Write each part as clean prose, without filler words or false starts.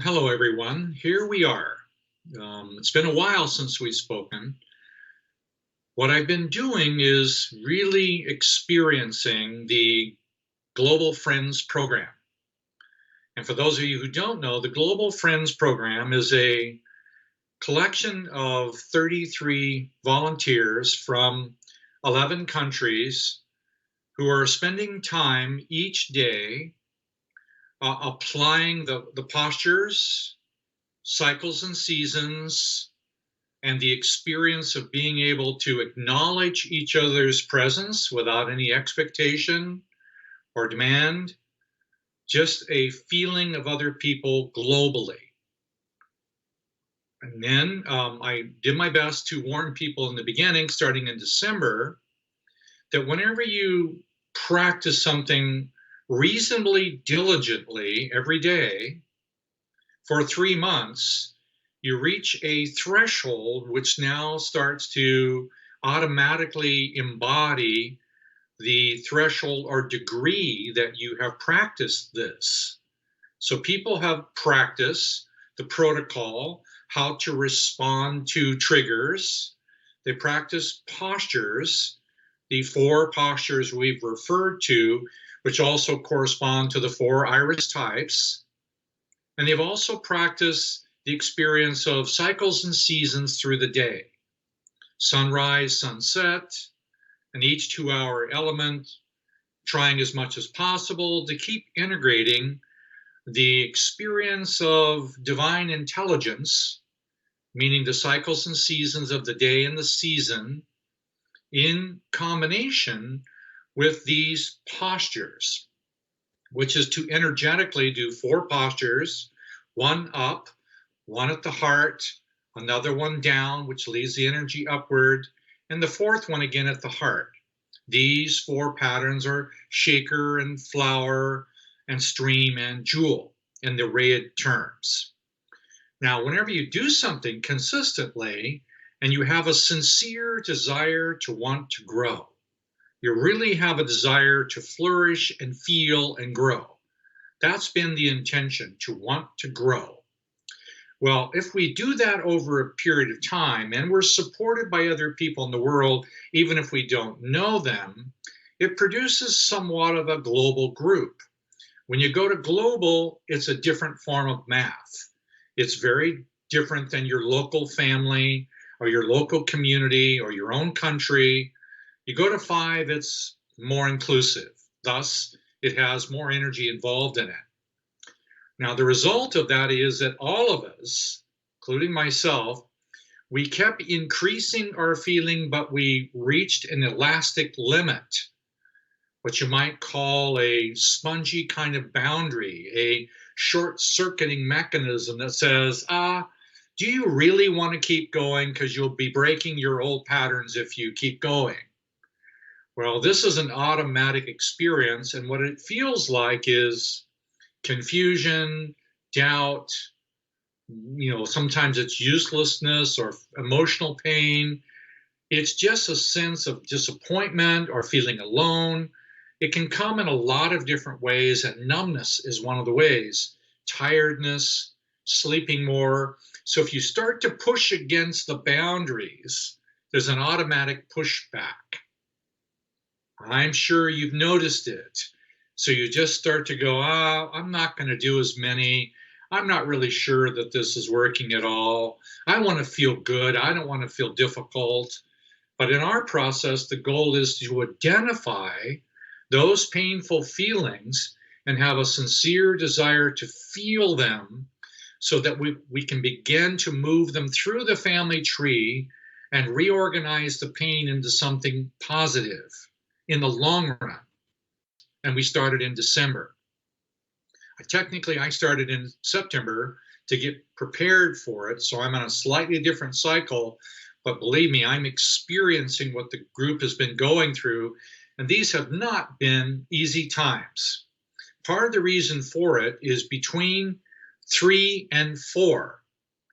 Hello, everyone. Here we are. It's been a while since we've spoken. What I've been doing is really experiencing the Global Friends program. And for those of you who don't know, the Global Friends program is a collection of 33 volunteers from 11 countries who are spending time each day applying the postures, cycles and seasons, and the experience of being able to acknowledge each other's presence without any expectation or demand, just a feeling of other people globally. And then I did my best to warn people in the beginning, starting in December, that whenever you practice something reasonably diligently every day for 3 months, you reach a threshold which now starts to automatically embody the threshold or degree that you have practiced this. So people have practiced the protocol, how to respond to triggers. They practice postures, the 4 postures we've referred to, which also correspond to the 4 iris types. And they've also practiced the experience of cycles and seasons through the day, sunrise, sunset, and each 2-hour element, trying as much as possible to keep integrating the experience of divine intelligence, meaning the cycles and seasons of the day and the season, in combination with these postures, which is to energetically do 4 postures, one up, one at the heart, another one down, which leads the energy upward, and the 4th one again at the heart. These 4 patterns are shaker and flower and stream and jewel in the RAYID terms. Now, whenever you do something consistently and you have a sincere desire to want to grow, you really have a desire to flourish and feel and grow. That's been the intention, to want to grow. Well, if we do that over a period of time and we're supported by other people in the world, even if we don't know them, it produces somewhat of a global group. When you go to global, it's a different form of math. It's very different than your local family or your local community or your own country. You go to 5, it's more inclusive. Thus, it has more energy involved in it. Now, the result of that is that all of us, including myself, we kept increasing our feeling, but we reached an elastic limit, what you might call a spongy kind of boundary, a short-circuiting mechanism that says, do you really want to keep going? Because you'll be breaking your old patterns if you keep going. Well, this is an automatic experience, and what it feels like is confusion, doubt, sometimes it's uselessness or emotional pain. It's just a sense of disappointment or feeling alone. It can come in a lot of different ways, and numbness is one of the ways. Tiredness, sleeping more. So if you start to push against the boundaries, there's an automatic pushback. I'm sure you've noticed it. So you just start to go, I'm not going to do as many. I'm not really sure that this is working at all. I want to feel good. I don't want to feel difficult. But in our process, the goal is to identify those painful feelings and have a sincere desire to feel them so that we can begin to move them through the family tree and reorganize the pain into something positive in the long run. And we started in December. Technically, I started in September to get prepared for it, so I'm on a slightly different cycle, but believe me, I'm experiencing what the group has been going through, and these have not been easy times. Part of the reason for it is between 3 and 4.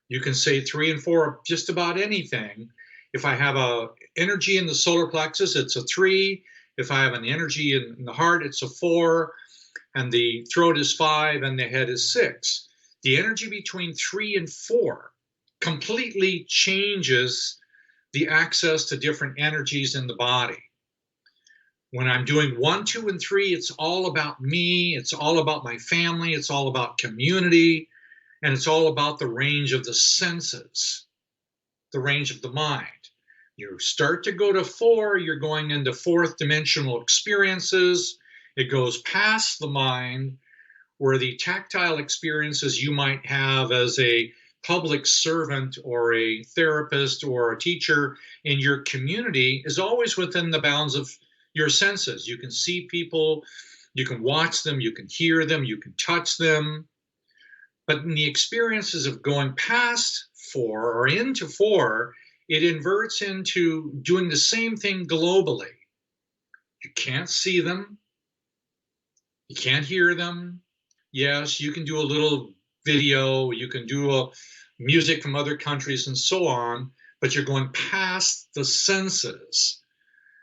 You can say 3 and 4 of just about anything. If I have an energy in the solar plexus, it's a 3. If I have an energy in the heart, it's a 4, and the throat is 5, and the head is 6. The energy between 3 and 4 completely changes the access to different energies in the body. When I'm doing 1, 2, and 3, it's all about me, it's all about my family, it's all about community, and it's all about the range of the senses, the range of the mind. You start to go to 4, you're going into fourth dimensional experiences. It goes past the mind, where the tactile experiences you might have as a public servant or a therapist or a teacher in your community is always within the bounds of your senses. You can see people, you can watch them, you can hear them, you can touch them. But in the experiences of going past 4 or into 4, it inverts into doing the same thing globally. You can't see them, you can't hear them. Yes, you can do a little video, you can do a music from other countries and so on, but you're going past the senses.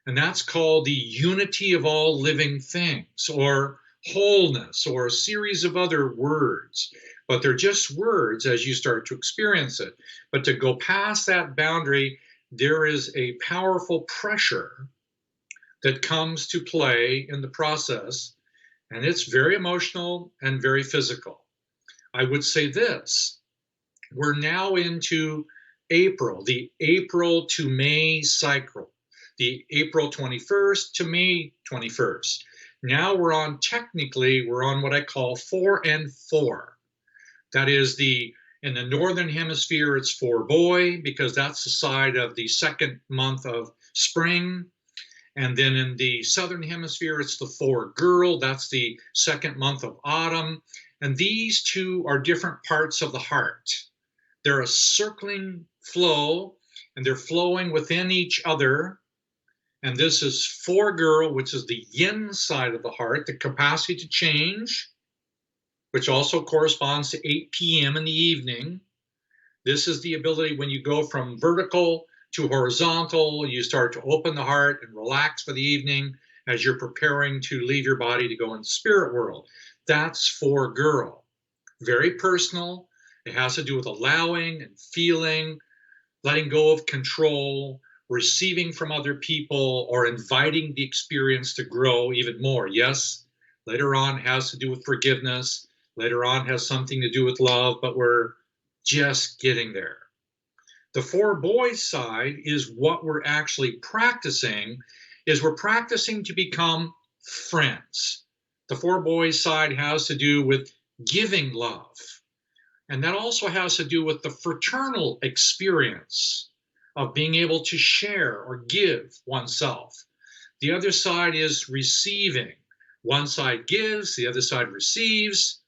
And that's called the unity of all living things, or wholeness, or a series of other words. But they're just words as you start to experience it. But to go past that boundary, there is a powerful pressure that comes to play in the process. And it's very emotional and very physical. I would say this, we're now into April, the April to May cycle, the April 21st to May 21st. Now we're on what I call 4 and 4. That is in the Northern Hemisphere, it's 4 boy, because that's the side of the second month of spring. And then in the Southern Hemisphere, it's the 4 girl. That's the second month of autumn. And these two are different parts of the heart. They're a circling flow, and they're flowing within each other. And this is 4 girl, which is the yin side of the heart, the capacity to change, which also corresponds to 8 p.m. in the evening. This is the ability when you go from vertical to horizontal, you start to open the heart and relax for the evening as you're preparing to leave your body to go in the spirit world. That's 4 girl. Very personal. It has to do with allowing and feeling, letting go of control, receiving from other people, or inviting the experience to grow even more. Yes, later on it has to do with forgiveness. Later on it has something to do with love, but we're just getting there. The 4 boys side is what we're actually practicing, is we're practicing to become friends. The 4 boys side has to do with giving love. And that also has to do with the fraternal experience of being able to share or give oneself. The other side is receiving. One side gives, the other side receives.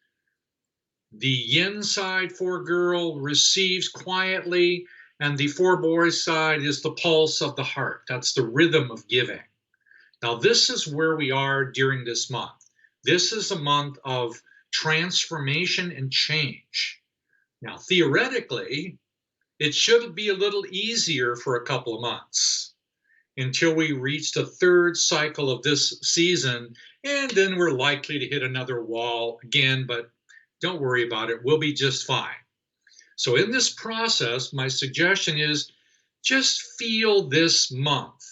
The yin side, 4 girl, receives quietly. And the 4 boys side is the pulse of the heart. That's the rhythm of giving. Now, this is where we are during this month. This is a month of transformation and change. Now, theoretically, it should be a little easier for a couple of months until we reach the 3rd cycle of this season, and then we're likely to hit another wall again, but don't worry about it. We'll be just fine. So in this process, my suggestion is just feel this month.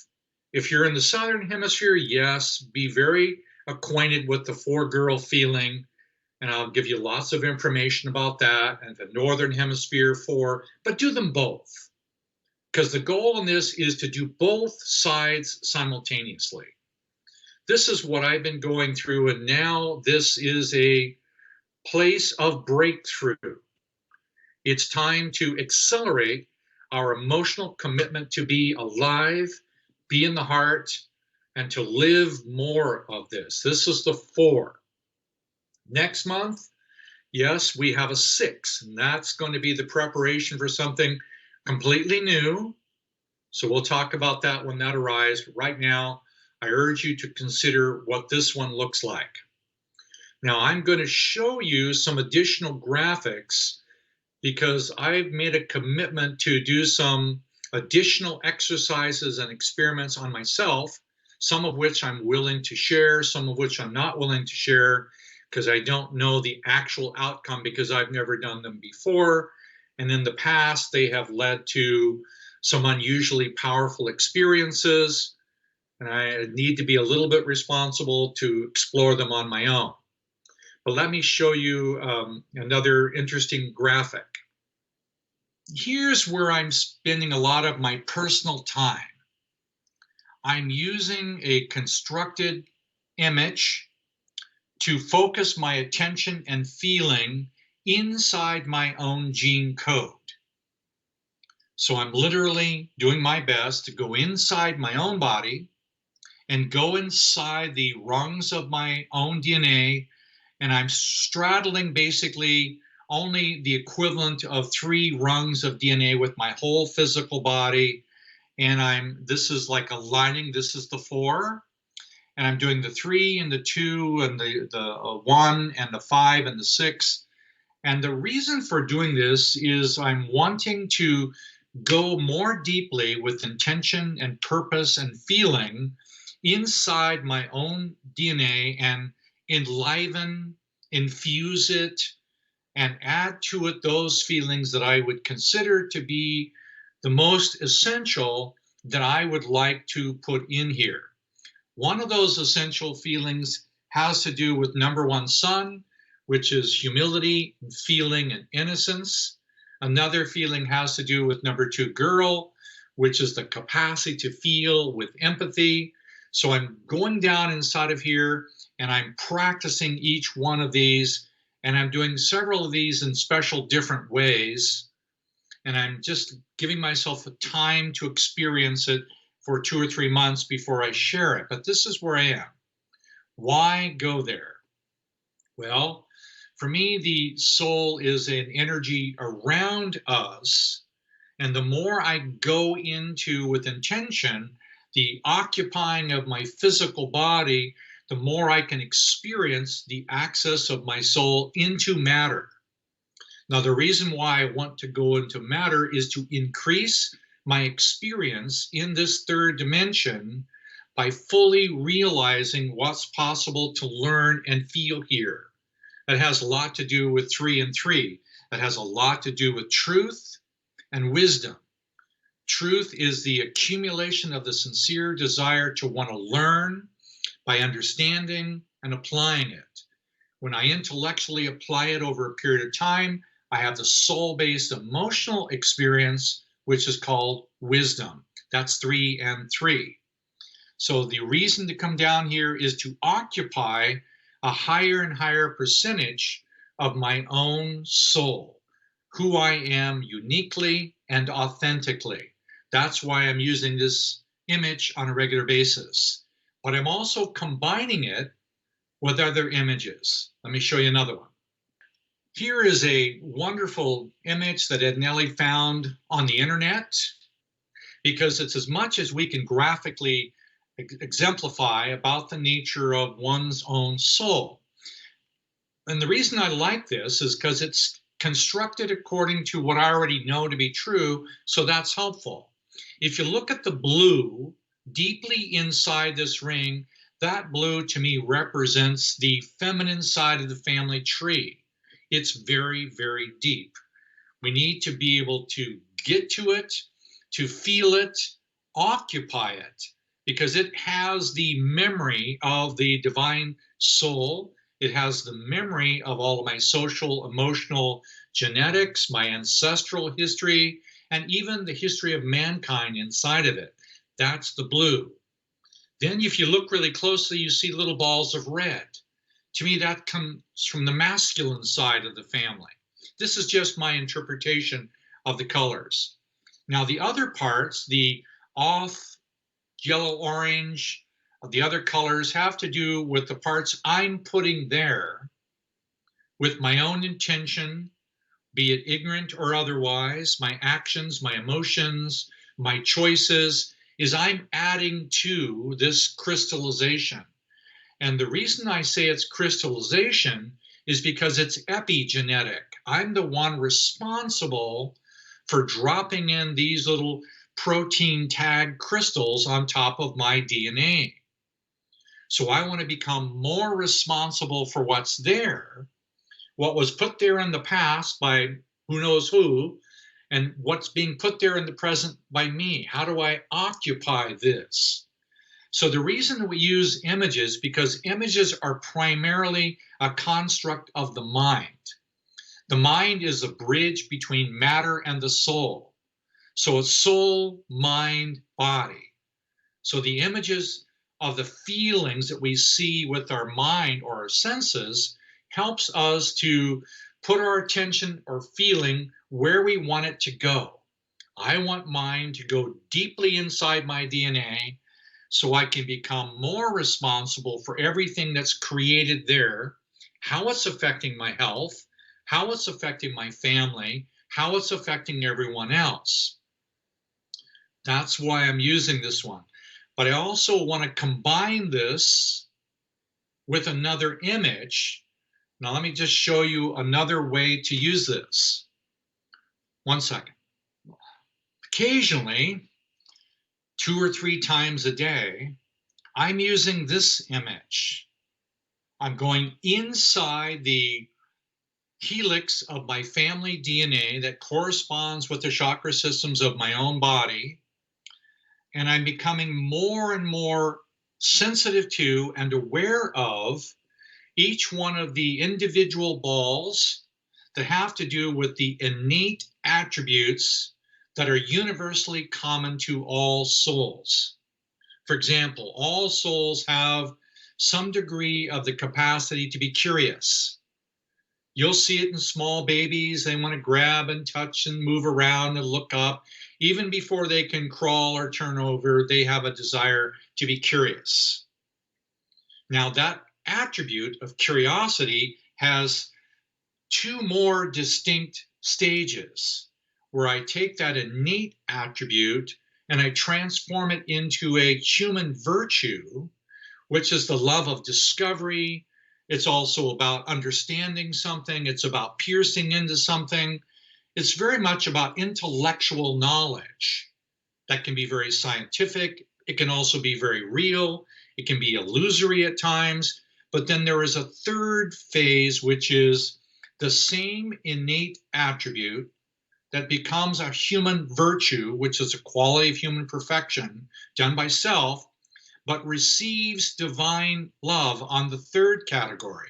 If you're in the Southern Hemisphere, yes, be very acquainted with the 4 girl feeling, and I'll give you lots of information about that, and the Northern Hemisphere 4, but do them both. Because the goal in this is to do both sides simultaneously. This is what I've been going through, and now this is a place of breakthrough. It's time to accelerate our emotional commitment to be alive, be in the heart, and to live more of this. This is the 4. Next month, yes, we have a 6, and that's going to be the preparation for something completely new. So we'll talk about that when that arrives. But right now, I urge you to consider what this one looks like. Now, I'm going to show you some additional graphics because I've made a commitment to do some additional exercises and experiments on myself, some of which I'm willing to share, some of which I'm not willing to share, because I don't know the actual outcome because I've never done them before. And in the past, they have led to some unusually powerful experiences, and I need to be a little bit responsible to explore them on my own. But let me show you another interesting graphic. Here's where I'm spending a lot of my personal time. I'm using a constructed image to focus my attention and feeling inside my own gene code. So I'm literally doing my best to go inside my own body and go inside the rungs of my own DNA, and I'm straddling basically only the equivalent of 3 rungs of DNA with my whole physical body. And this is like aligning, this is the 4, and I'm doing the 3 and the 2 and the 1 and the 5 and the 6. And the reason for doing this is I'm wanting to go more deeply with intention and purpose and feeling inside my own DNA and enliven, infuse it, and add to it those feelings that I would consider to be the most essential that I would like to put in here. One of those essential feelings has to do with number 1, son, which is humility, feeling, and innocence. Another feeling has to do with number 2, girl, which is the capacity to feel with empathy. So I'm going down inside of here and I'm practicing each one of these, and I'm doing several of these in special different ways. And I'm just giving myself a time to experience it for 2 or 3 months before I share it. But this is where I am. Why go there? Well, for me, the soul is an energy around us. And the more I go into with intention, the occupying of my physical body, the more I can experience the access of my soul into matter. Now, the reason why I want to go into matter is to increase my experience in this 3rd dimension by fully realizing what's possible to learn and feel here. That has a lot to do with 3 and 3. That has a lot to do with truth and wisdom. Truth is the accumulation of the sincere desire to want to learn by understanding and applying it. When I intellectually apply it over a period of time, I have the soul-based emotional experience, which is called wisdom. That's 3 and 3. So the reason to come down here is to occupy a higher and higher percentage of my own soul, who I am uniquely and authentically. That's why I'm using this image on a regular basis. But I'm also combining it with other images. Let me show you another one. Here is a wonderful image that Ed Nelly found on the internet, because it's as much as we can graphically exemplify about the nature of one's own soul. And the reason I like this is because it's constructed according to what I already know to be true, so that's helpful. If you look at the blue deeply inside this ring, that blue to me represents the feminine side of the family tree. It's very, very deep. We need to be able to get to it, to feel it, occupy it, because it has the memory of the divine soul. It has the memory of all of my social, emotional, genetics, my ancestral history, and even the history of mankind inside of it. That's the blue. Then if you look really closely, you see little balls of red. To me, that comes from the masculine side of the family. This is just my interpretation of the colors. Now, the other parts, the off, yellow, orange, the other colors have to do with the parts I'm putting there with my own intention, be it ignorant or otherwise, my actions, my emotions, my choices, is I'm adding to this crystallization. And the reason I say it's crystallization is because it's epigenetic. I'm the one responsible for dropping in these little protein tag crystals on top of my DNA. So I want to become more responsible for what's there, what was put there in the past by who knows who, and what's being put there in the present by me. How do I occupy this? So the reason that we use images, because images are primarily a construct of the mind. The mind is a bridge between matter and the soul. So it's soul, mind, body. So the images of the feelings that we see with our mind or our senses helps us to put our attention or feeling where we want it to go. I want mine to go deeply inside my DNA so I can become more responsible for everything that's created there, how it's affecting my health, how it's affecting my family, how it's affecting everyone else. That's why I'm using this one. But I also want to combine this with another image. Now, let me just show you another way to use this. 1 second. Occasionally, 2 or 3 times a day, I'm using this image. I'm going inside the helix of my family DNA that corresponds with the chakra systems of my own body. And I'm becoming more and more sensitive to and aware of each one of the individual balls that have to do with the innate attributes that are universally common to all souls. For example, all souls have some degree of the capacity to be curious. You'll see it in small babies. They want to grab and touch and move around and look up. Even before they can crawl or turn over, they have a desire to be curious. Now, that attribute of curiosity has 2 more distinct stages where I take that innate attribute and I transform it into a human virtue, which is the love of discovery. It's also about understanding something. It's about piercing into something. It's very much about intellectual knowledge that can be very scientific. It can also be very real. It can be illusory at times. But then there is a third phase, which is the same innate attribute that becomes a human virtue, which is a quality of human perfection done by self, but receives divine love on the third category.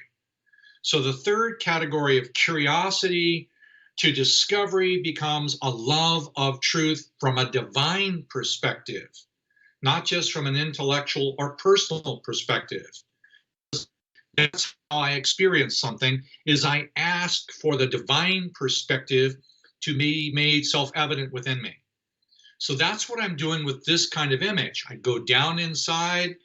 So the third category of curiosity to discovery becomes a love of truth from a divine perspective, not just from an intellectual or personal perspective. That's how I experience something, is I ask for the divine perspective to be made self-evident within me. So that's what I'm doing with this kind of image. I go down inside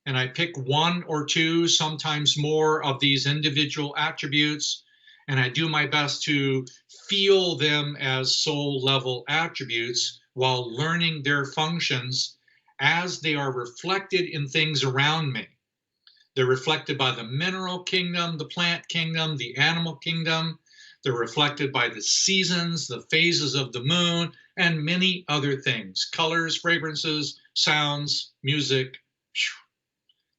and I pick 1 or 2, sometimes more of these individual attributes, and I do my best to feel them as soul level attributes while learning their functions as they are reflected in things around me. They're reflected by the mineral kingdom, the plant kingdom, the animal kingdom. They're reflected by the seasons, the phases of the moon, and many other things, colors, fragrances, sounds, music,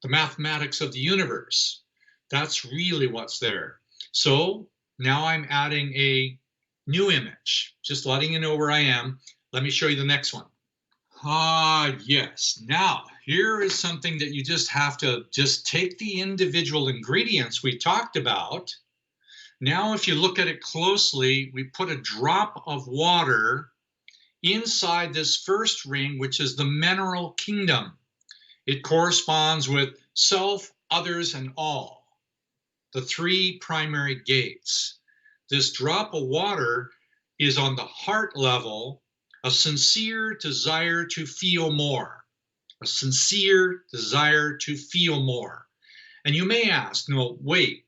the mathematics of the universe. That's really what's there. So now I'm adding a new image, just letting you know where I am. Let me show you the next one. Yes. Now, here is something that you just have to just take the individual ingredients we talked about. Now, if you look at it closely, we put a drop of water inside this first ring, which is the mineral kingdom. It corresponds with self, others, and all, the 3 primary gates. This drop of water is on the heart level, a sincere desire to feel more, a sincere desire to feel more. And you may ask, no, wait,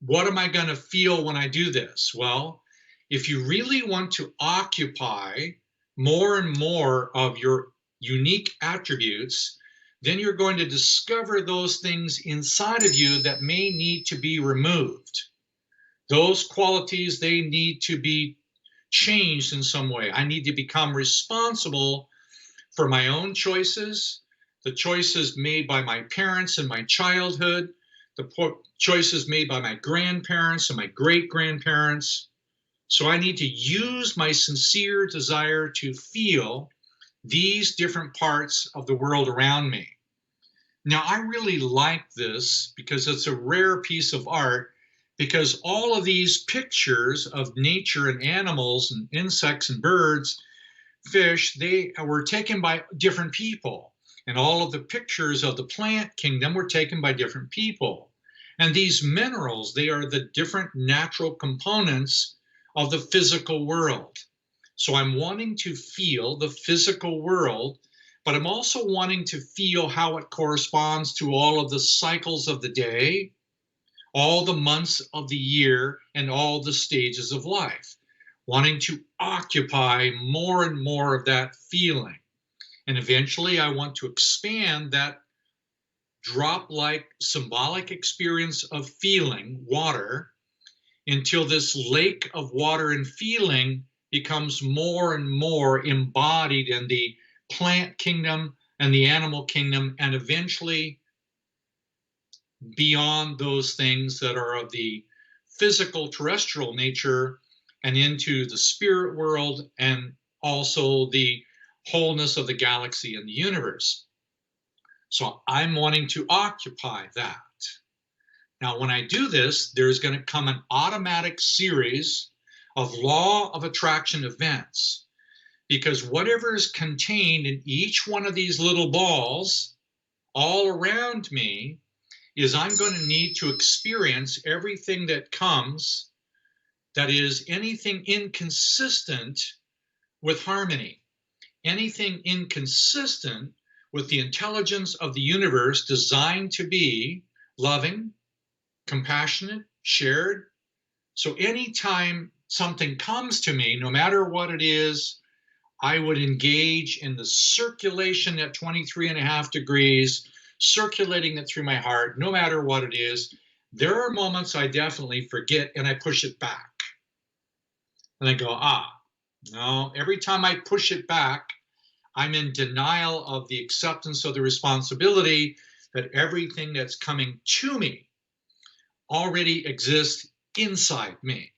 what am I going to feel when I do this? Well, if you really want to occupy more and more of your unique attributes, then you're going to discover those things inside of you that may need to be removed. Those qualities, they need to be changed in some way. I need to become responsible for my own choices. the choices made by my parents in my childhood, the choices made by my grandparents and my great-grandparents. So I need to use my sincere desire to feel these different parts of the world around me. Now, I really like this because it's a rare piece of art, because all of these pictures of nature and animals and insects and birds, fish, they were taken by different people. And all of the pictures of the plant kingdom were taken by different people. And these minerals, they are the different natural components of the physical world. So I'm wanting to feel the physical world, but I'm also wanting to feel how it corresponds to all of the cycles of the day, all the months of the year, and all the stages of life. Wanting to occupy more and more of that feeling. And eventually I want to expand that drop-like symbolic experience of feeling, water, until this lake of water and feeling becomes more and more embodied in the plant kingdom and the animal kingdom, and eventually beyond those things that are of the physical terrestrial nature and into the spirit world and also the wholeness of the galaxy and the universe. So I'm wanting to occupy that. Now, when I do this, there's going to come an automatic series of law of attraction events, because whatever is contained in each one of these little balls all around me is I'm going to need to experience everything that comes that is anything inconsistent with harmony, anything inconsistent with the intelligence of the universe designed to be loving, compassionate, shared. So anytime something comes to me, no matter what it is, I would engage in the circulation at 23.5 degrees, circulating it through my heart, no matter what it is. There are moments I definitely forget and I push it back. And I go, no, every time I push it back, I'm in denial of the acceptance of the responsibility that everything that's coming to me already exists inside me.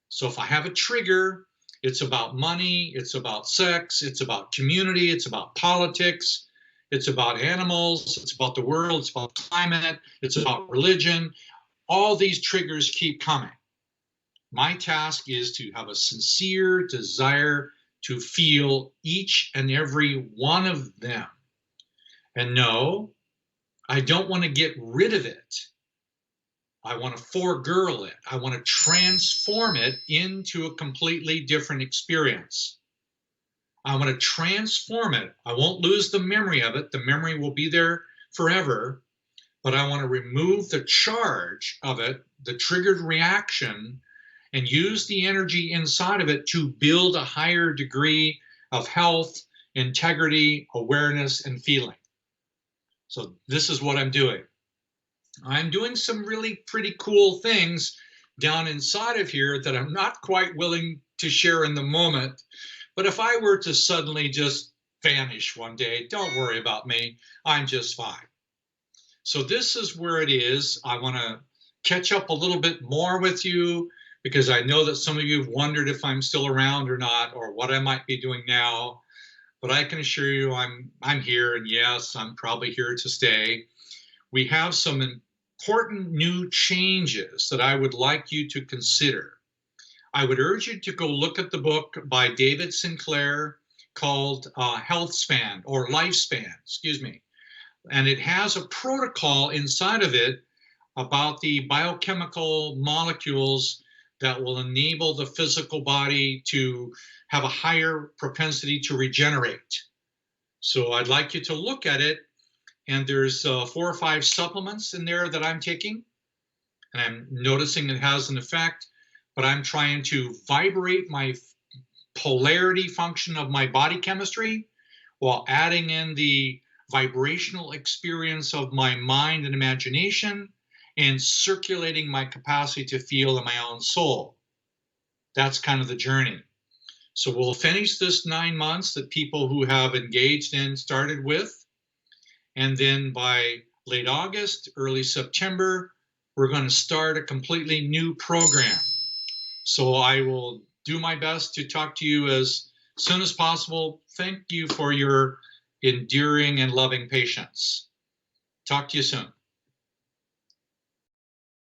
So if I have a trigger, it's about money, it's about sex, it's about community, it's about politics, it's about animals, it's about the world, it's about climate, it's about religion. All these triggers keep coming. My task is to have a sincere desire to feel each and every one of them. And no, I don't want to get rid of it. I want to forego it. I want to transform it into a completely different experience. I want to transform it. I won't lose the memory of it. The memory will be there forever. But I want to remove the charge of it, the triggered reaction, and use the energy inside of it to build a higher degree of health, integrity, awareness, and feeling. So this is what I'm doing. I'm doing some really pretty cool things down inside of here that I'm not quite willing to share in the moment. But if I were to suddenly just vanish one day, don't worry about me. I'm just fine. So this is where it is. I want to catch up a little bit more with you, because I know that some of you have wondered if I'm still around or not, or what I might be doing now. But I can assure you I'm here, and yes, I'm probably here to stay. We have some important new changes that I would like you to consider. I would urge you to go look at the book by David Sinclair called Health Span, or Lifespan, excuse me. And it has a protocol inside of it about the biochemical molecules that will enable the physical body to have a higher propensity to regenerate. So I'd like you to look at it, and there's 4 or 5 supplements in there that I'm taking, and I'm noticing it has an effect, but I'm trying to vibrate my polarity function of my body chemistry while adding in the vibrational experience of my mind and imagination, and circulating my capacity to feel in my own soul. That's kind of the journey. So we'll finish this 9 months that people who have engaged in started with, And then by late August, early September, we're going to start a completely new program. So I will do my best to talk to you as soon as possible. Thank you for your enduring and loving patience. Talk to you soon.